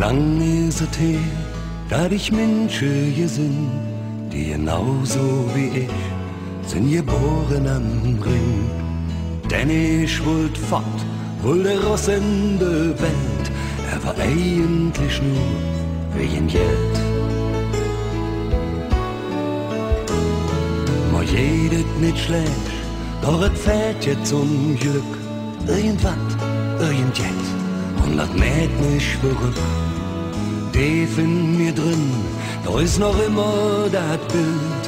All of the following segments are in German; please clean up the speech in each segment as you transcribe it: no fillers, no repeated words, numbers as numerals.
lang ist es her, dass ich Menschen hier sind, die genauso wie ich sind geboren am Ring. Denn ich wollt fort, wohl der Ross in der Welt, er war eigentlich nur wegen Geld. Ma jedet nicht schlecht, doch es fällt jetzt zum Glück irgendwas, irgendjetzt, und das mäht mich verrückt. Tief in mir drin, da ist noch immer das Bild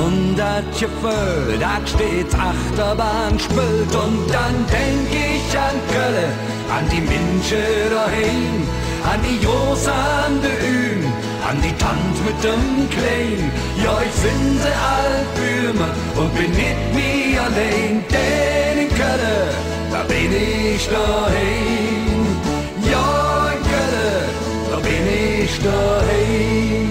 und das Gefühl, das stets Achterbahn spielt. Und dann denk ich an Köln, an die Menschen daheim, an die Jungs an der Ühm, an die Tant mit dem Klein. Ja, ich sind sie Altbümer und bin nicht mehr allein, denn in Köln, da bin ich daheim. Ja, in Köln, da bin ich daheim.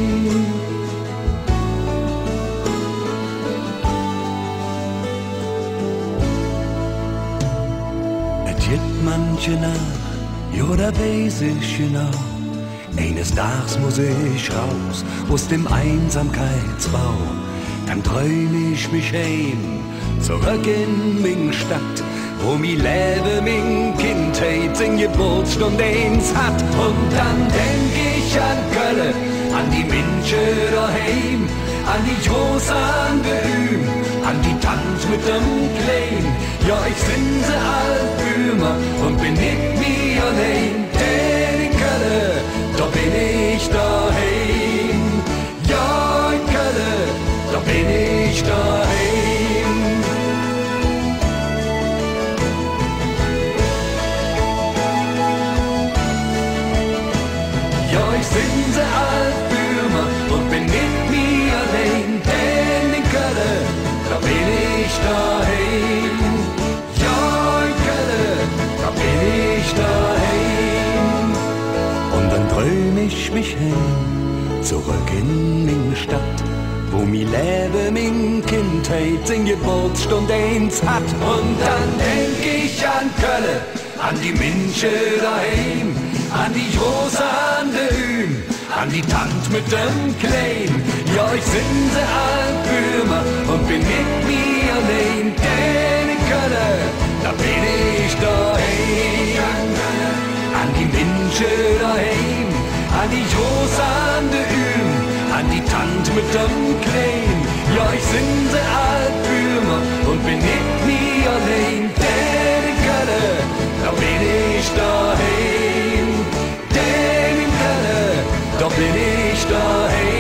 Es gibt manche Nacht, ja, da weiß ich genau, eines Tages muss ich raus aus dem Einsamkeitsbau. Dann träum ich mich heim, zurück in min Stadt, wo mi Leben, min Kindheit, in Geburtsstunde eins hat. Und dann denk ich an Köln, an die Menschen daheim, an die Jungs an der Ühm, an die Tant mit dem Klein. Ja, ich sind sie Altbümer und bin nicht mehr allein, denn in Köln, da bin ich daheim. Ja, in Köln, da bin ich daheim. Ja, ich sind sie Altbümer und bin nicht mehr allein, denn in Köln, da bin ich daheim. Ja, in Köln, da bin ich daheim. Und dann träum ich mich heim, zurück in min Stadt, wo mi Leben, min Kindheit, in Geburtsstunde eins hat. Und dann denk ich an Köln, an die Menschen daheim, an die Jungs an der Ühm, an die Tant mit dem Klein. Ja, ich sind sie Altbümer und bin nicht mehr allein, denn in Köln, da bin ich daheim. An die Menschen daheim, an die Jungs an der Ühm, an die Tant mit dem Klein. Ja, ich sind sie Altbümer und bin nicht mehr allein, denn in Köln, da bin ich daheim. Denn in Köln, da bin ich daheim.